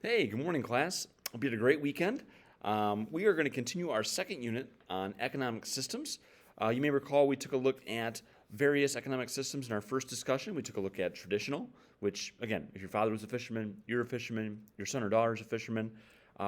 Hey, good morning, class. Hope you had a great weekend. We are going to continue our second unit on economic systems. You may recall we took a look at various economic systems in our first discussion. We took a look at traditional, which, again, if your father was a fisherman, you're a fisherman, your son or daughter is a fisherman.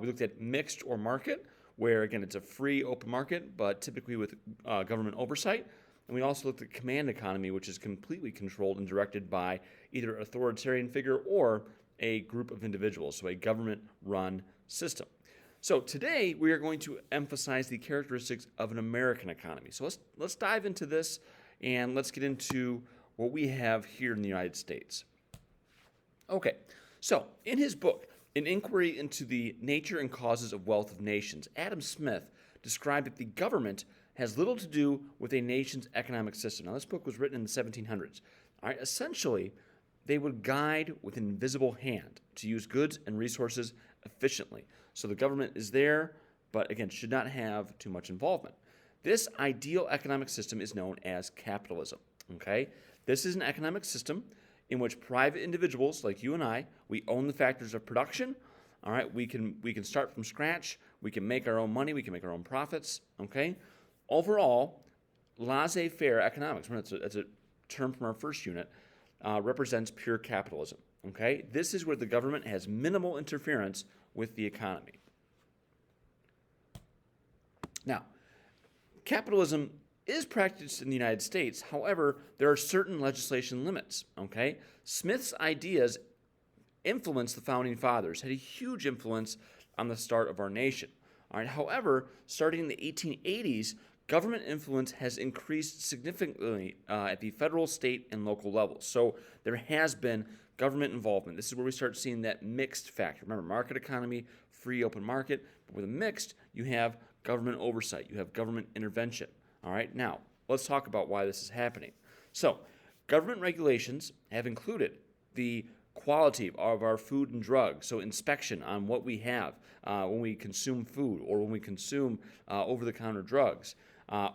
We looked at mixed or market, where, again, it's a free, open market, but typically with government oversight. And we also looked at command economy, which is completely controlled and directed by either an authoritarian figure or a group of individuals, so a government-run system. So today we are going to emphasize the characteristics of an American economy. So let's dive into this and let's get into what we have here in the United States. Okay, so in his book, An Inquiry into the Nature and Causes of Wealth of Nations, Adam Smith described that the government has little to do with a nation's economic system. Now, this book was written in the 1700s. All right, essentially, they would guide with an invisible hand to use goods and resources efficiently. So the government is there, but again, should not have too much involvement. This ideal economic system is known as capitalism. Okay? This is an economic system in which private individuals like you and I, we own the factors of production. All right, we can start from scratch. We can make our own money. We can make our own profits. Okay? Overall, laissez-faire economics, that's a term from our first unit, represents pure capitalism. Okay? This is where the government has minimal interference with the economy. Now, capitalism is practiced in the United States. However, there are certain legislation limits. Okay? Smith's ideas influenced the founding fathers, had a huge influence on the start of our nation. All right? However, starting in the 1880s, government influence has increased significantly at the federal, state, and local levels. So there has been government involvement. This is where we start seeing that mixed factor. Remember, market economy, free open market. But with a mixed, you have government oversight. You have government intervention. All right, now let's talk about why this is happening. So government regulations have included the quality of our food and drugs, so inspection on what we have when we consume food or when we consume over-the-counter drugs.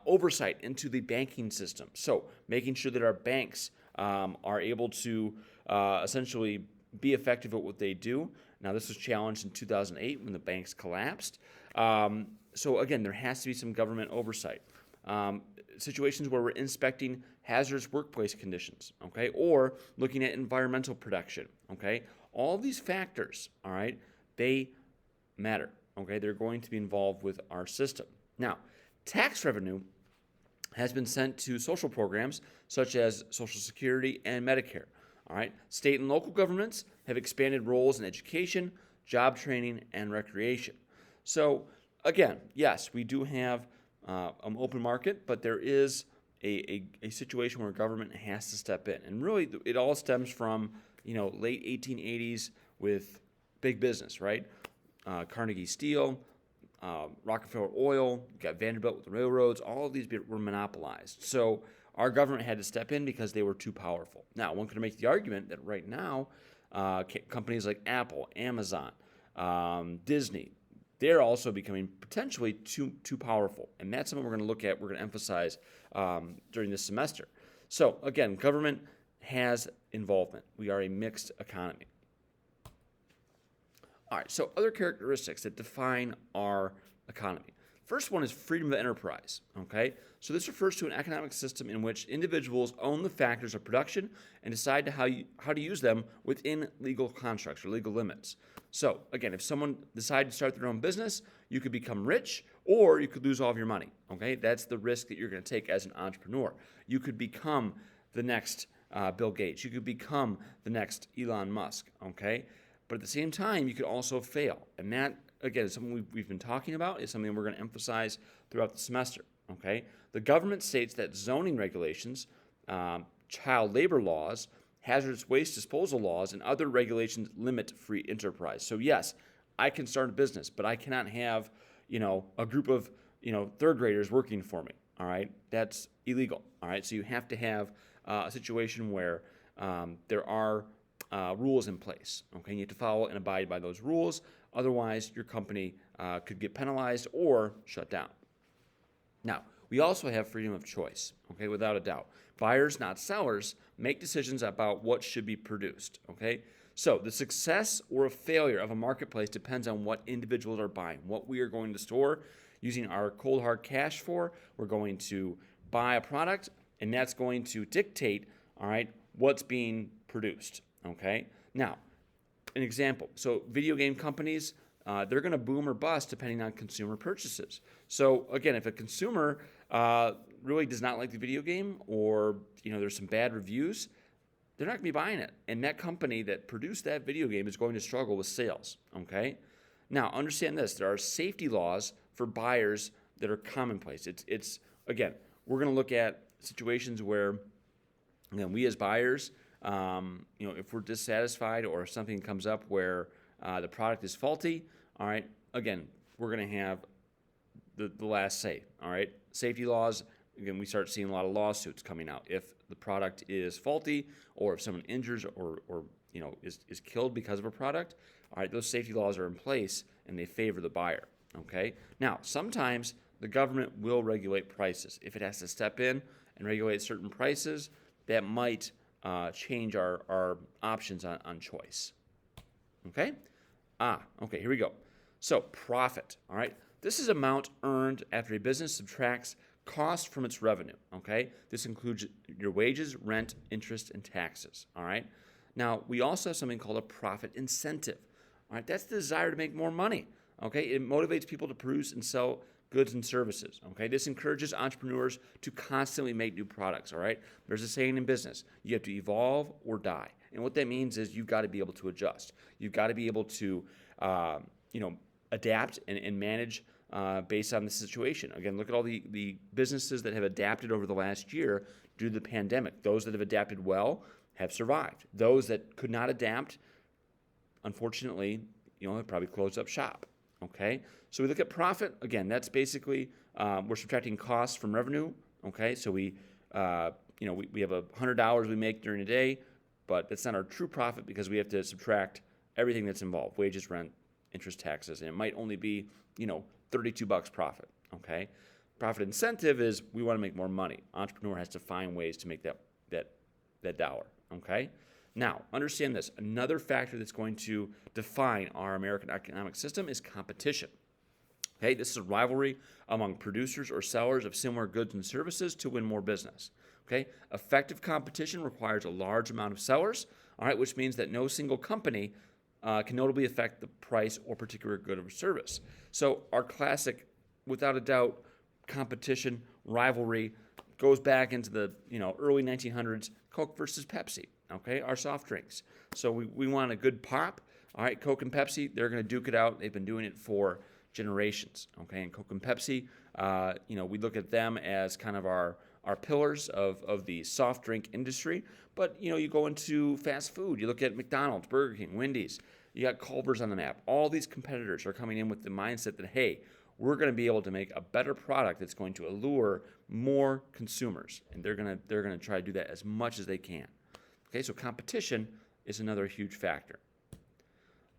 Oversight into the banking system, so making sure that our banks are able to essentially be effective at what they do. Now, this was challenged in 2008 when the banks collapsed. So again, there has to be some government oversight. Situations where we're inspecting hazardous workplace conditions, okay, or looking at environmental protection, okay. All these factors, all right, they matter, okay. They're going to be involved with our system. Now, tax revenue has been sent to social programs such as Social Security and Medicare. All right, state and local governments have expanded roles in education, job training, and recreation. So again, yes, we do have an open market, but there is a situation where government has to step in, and really it all stems from late 1880s with big business, right? Carnegie Steel. Rockefeller Oil, you got Vanderbilt with the railroads, all of these were monopolized. So our government had to step in because they were too powerful. Now, one could make the argument that right now, companies like Apple, Amazon, Disney, they're also becoming potentially too powerful. And that's something we're going to look at, we're going to emphasize during this semester. So again, government has involvement. We are a mixed economy. All right, so other characteristics that define our economy. First one is freedom of enterprise, okay? So this refers to an economic system in which individuals own the factors of production and decide how to use them within legal constructs or legal limits. So again, if someone decided to start their own business, you could become rich or you could lose all of your money, okay? That's the risk that you're going to take as an entrepreneur. You could become the next Bill Gates. You could become the next Elon Musk, okay? But at the same time, you could also fail. And that, again, is something we've been talking about, is something we're going to emphasize throughout the semester, okay? The government states that zoning regulations, child labor laws, hazardous waste disposal laws, and other regulations limit free enterprise. So yes, I can start a business, but I cannot have, a group of, third graders working for me, all right? That's illegal, all right? So you have to have a situation where there are rules in place. Okay, you have to follow and abide by those rules. Otherwise, your company could get penalized or shut down. Now, we also have freedom of choice. Okay, without a doubt, buyers, not sellers, make decisions about what should be produced. Okay, So the success or a failure of a marketplace depends on what individuals are buying, what we are going to store using our cold hard cash for. We're going to buy a product, and that's going to dictate, all right, what's being produced, okay? Now, an example. So video game companies, they're going to boom or bust depending on consumer purchases. So again, if a consumer really does not like the video game, or there's some bad reviews, they're not going to be buying it. And that company that produced that video game is going to struggle with sales, okay? Now, understand this. There are safety laws for buyers that are commonplace. It's again, we're going to look at situations where, we as buyers, if we're dissatisfied or if something comes up where the product is faulty, all right, again, we're going to have the last say, all right? Safety laws, again, we start seeing a lot of lawsuits coming out. If the product is faulty, or if someone injures or is killed because of a product, all right, those safety laws are in place and they favor the buyer, okay? Now, sometimes the government will regulate prices. If it has to step in and regulate certain prices, that might change our options on choice, okay? Okay, here we go. So profit, all right? This is amount earned after a business subtracts cost from its revenue, okay? This includes your wages, rent, interest, and taxes, all right? Now, we also have something called a profit incentive, all right? That's the desire to make more money, okay? It motivates people to produce and sell goods and services, okay? This encourages entrepreneurs to constantly make new products, all right? There's a saying in business, you have to evolve or die. And what that means is you've got to be able to adjust. You've got to be able to, adapt and manage based on the situation. Again, look at all the businesses that have adapted over the last year due to the pandemic. Those that have adapted well have survived. Those that could not adapt, unfortunately, have probably closed up shop. Okay, so we look at profit. Again, that's basically we're subtracting costs from revenue. Okay, so we have $100 we make during a day, but that's not our true profit because we have to subtract everything that's involved: wages, rent, interest, taxes, and it might only be $32 profit. Okay, profit incentive is we want to make more money. Entrepreneur has to find ways to make that dollar. Okay. Now, understand this. Another factor that's going to define our American economic system is competition. Okay, this is a rivalry among producers or sellers of similar goods and services to win more business. Okay, effective competition requires a large amount of sellers, all right, which means that no single company can notably affect the price or particular good or service. So our classic, without a doubt, competition, rivalry goes back into the early 1900s, Coke versus Pepsi. Okay, our soft drinks. So we want a good pop. All right, Coke and Pepsi, they're going to duke it out. They've been doing it for generations. Okay, and Coke and Pepsi, we look at them as kind of our pillars of the soft drink industry. But you go into fast food. You look at McDonald's, Burger King, Wendy's. You got Culver's on the map. All these competitors are coming in with the mindset that, hey, we're going to be able to make a better product that's going to allure more consumers, and they're going to try to do that as much as they can. Okay, so competition is another huge factor.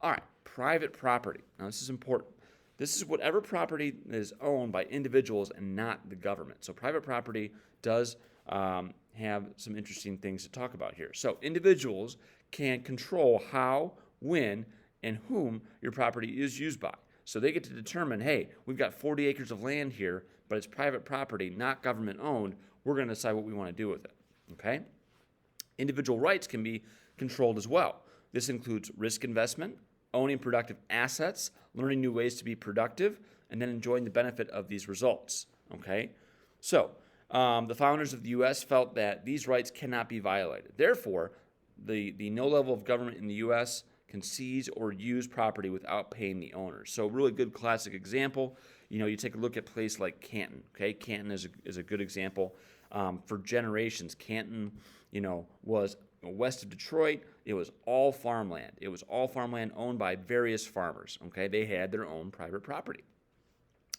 All right, private property. Now, this is important. This is whatever property is owned by individuals and not the government. So private property does have some interesting things to talk about here. So individuals can control how, when, and whom your property is used by. So they get to determine, hey, we've got 40 acres of land here, but it's private property, not government owned. We're going to decide what we want to do with it. Okay? Individual rights can be controlled as well. This includes risk investment, owning productive assets, learning new ways to be productive, and then enjoying the benefit of these results. Okay? So, the founders of the U.S. felt that these rights cannot be violated. Therefore, the no level of government in the U.S. can seize or use property without paying the owners. So, a really good classic example, you take a look at a place like Canton. Okay? Canton is a good example. For generations, Canton, was west of Detroit. It was all farmland. It was all farmland owned by various farmers. Okay, they had their own private property.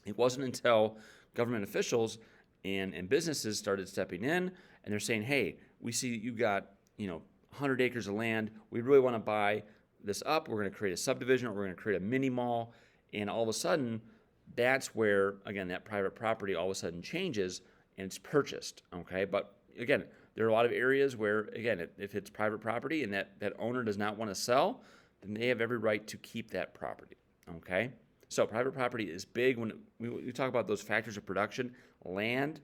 It wasn't until government officials and businesses started stepping in and they're saying, hey, we see you got 100 acres of land. We really want to buy this up. We're going to create a subdivision, or we're going to create a mini mall, and all of a sudden, that's where, again, that private property all of a sudden changes and it's purchased. Okay, but again, There are a lot of areas where, again, if it's private property and that owner does not want to sell, then they have every right to keep that property, okay? So private property is big. When we talk about those factors of production, land,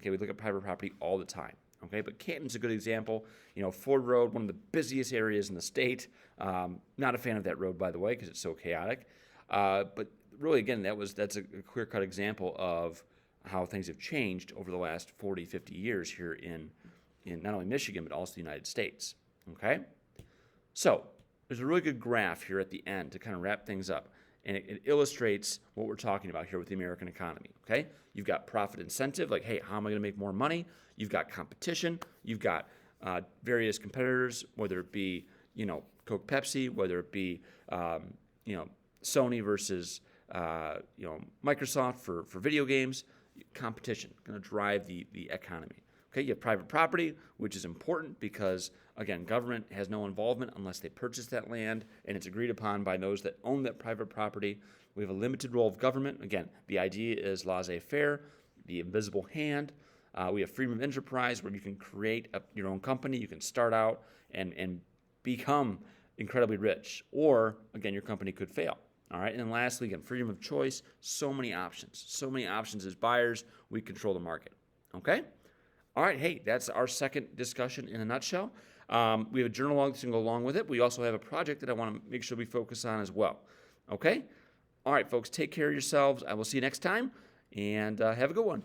okay, we look at private property all the time, okay? But Canton's a good example. Ford Road, one of the busiest areas in the state. Not a fan of that road, by the way, because it's so chaotic. But really, again, that's a clear-cut example of how things have changed over the last 40, 50 years here in not only Michigan, but also the United States, okay? So there's a really good graph here at the end to kind of wrap things up, and it illustrates what we're talking about here with the American economy, okay? You've got profit incentive, like, hey, how am I going to make more money? You've got competition. You've got various competitors, whether it be, Coke, Pepsi, whether it be, Sony versus, Microsoft for video games. Competition going to drive the economy. Okay, you have private property, which is important because, again, government has no involvement unless they purchase that land, and it's agreed upon by those that own that private property. We have a limited role of government. Again, the idea is laissez-faire, the invisible hand. We have freedom of enterprise, where you can create your own company. You can start out and become incredibly rich, or, again, your company could fail. All right, and then lastly, again, freedom of choice. So many options. So many options as buyers. We control the market. Okay? All right, hey, that's our second discussion in a nutshell. We have a journal log that's going to go along with it. We also have a project that I want to make sure we focus on as well. Okay? All right, folks, take care of yourselves. I will see you next time, and have a good one.